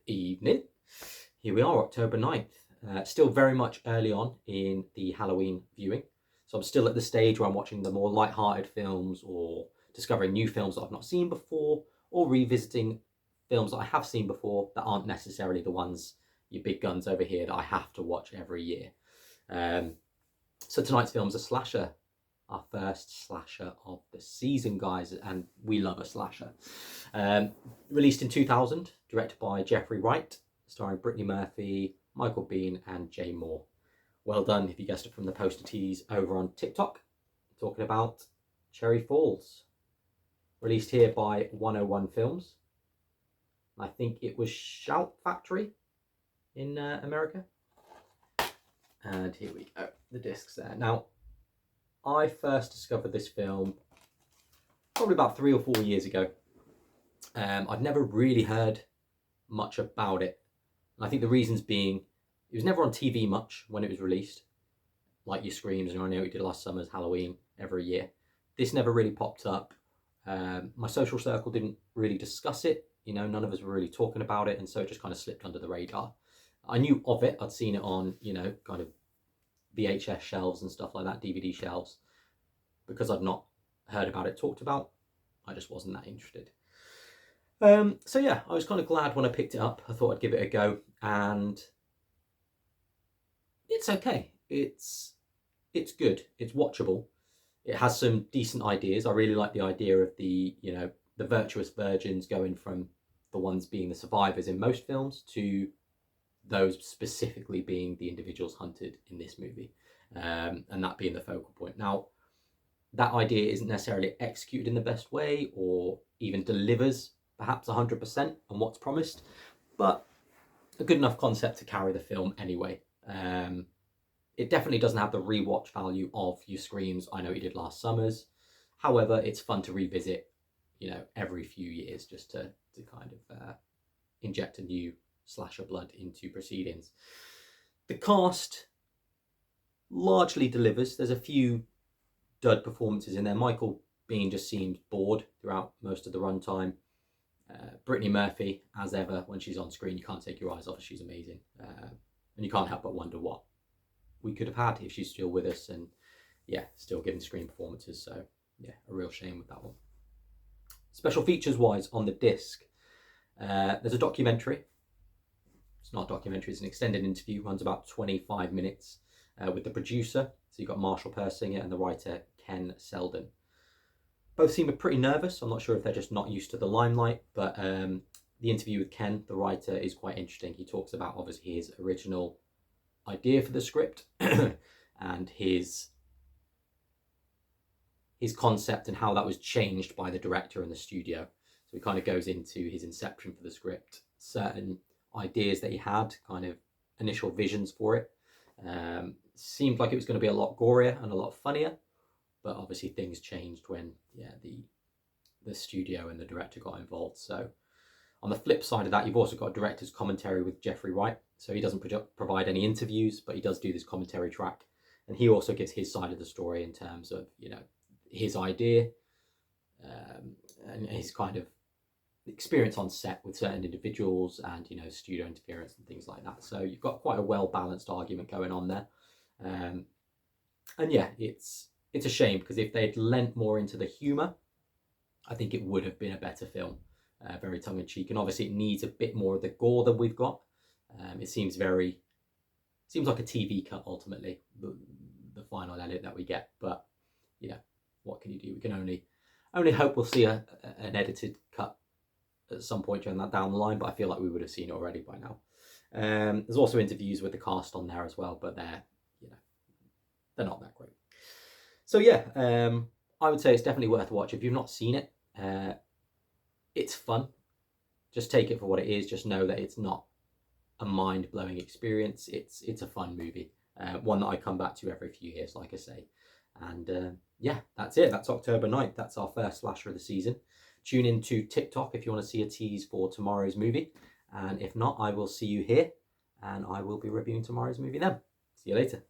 Evening. Here we are, October 9th. Still very much early on in the Halloween viewing. So I'm still at the stage where I'm watching the more light-hearted films or discovering new films that I've not seen before or revisiting films that I have seen before that aren't necessarily the ones, your big guns over here, that I have to watch every year. So tonight's film's a slasher. Our first slasher of the season, guys, and we love a slasher. Released in 2000, directed by Geoffrey Wright, starring Brittany Murphy, Michael Biehn and Jay Moore. Well done if you guessed it from the poster tease over on TikTok. Talking about Cherry Falls. Released here by 101 Films. I think it was Shout Factory in America. And here we go, the discs there. Now, I first discovered this film probably about 3 or 4 years ago. I'd never really heard much about it. And I think the reasons being, it was never on TV much when it was released. Like your Screams, and I know we did last summer's Halloween every year. This never really popped up. My social circle didn't really discuss it. You know, none of us were really talking about it. And so it just kind of slipped under the radar. I knew of it. I'd seen it on, you know, kind of VHS shelves and stuff like that, DVD shelves. Because I'd not heard about it talked about, I just wasn't that interested. So yeah, I was kind of glad when I picked it up. I thought I'd give it a go, and it's okay. It's good. It's watchable. It has some decent ideas. I really like the idea of the, you know, the virtuous virgins going from the ones being the survivors in most films to those specifically being the individuals hunted in this movie, and that being the focal point. Now, that idea isn't necessarily executed in the best way or even delivers perhaps 100% on what's promised, but a good enough concept to carry the film anyway. It definitely doesn't have the rewatch value of your Screams, I Know You Did Last Summer's. However, it's fun to revisit, you know, every few years just to kind of inject a new slasher blood into proceedings. The cast largely delivers. There's a few dud performances in there. Michael Biehn just seems bored throughout most of the runtime. Brittany Murphy, as ever, when she's on screen, you can't take your eyes off her. She's amazing. And you can't help but wonder what we could have had if she's still with us and, yeah, still giving screen performances. So, yeah, a real shame with that one. Special features-wise on the disc, there's a documentary. It's not a documentary, it's an extended interview. Runs about 25 minutes with the producer. So you've got Marshall Persinger and the writer Ken Selden. Both seem pretty nervous. I'm not sure if they're just not used to the limelight, but the interview with Ken, the writer, is quite interesting. He talks about, obviously, his original idea for the script and his concept and how that was changed by the director and the studio. So he kind of goes into his inception for the script, certain ideas that he had, kind of initial visions for it. Seemed like it was going to be a lot gorier and a lot funnier, but obviously things changed when, yeah, the studio and the director got involved. So on the flip side of that, you've also got a director's commentary with Geoffrey Wright. So he doesn't provide any interviews, but he does do this commentary track, and he also gives his side of the story in terms of, you know, his idea and his kind of experience on set with certain individuals and, you know, studio interference and things like that. So you've got quite a well-balanced argument going on there. And yeah, it's a shame, because if they'd lent more into the humour, I think it would have been a better film. Very tongue-in-cheek, and obviously it needs a bit more of the gore than we've got. It seems like a TV cut ultimately, the final edit that we get. But yeah, what can you do? We can only hope we'll see an edited cut at some point down the line, but I feel like we would have seen it already by now. There's also interviews with the cast on there as well, but they're not that great. So yeah, I would say it's definitely worth a watch. If you've not seen it, it's fun. Just take it for what it is. Just know that it's not a mind-blowing experience. It's a fun movie, one that I come back to every few years, like I say. And yeah, that's it. That's October 9th. That's our first slasher of the season. Tune into TikTok if you want to see a tease for tomorrow's movie. And if not, I will see you here, and I will be reviewing tomorrow's movie then. See you later.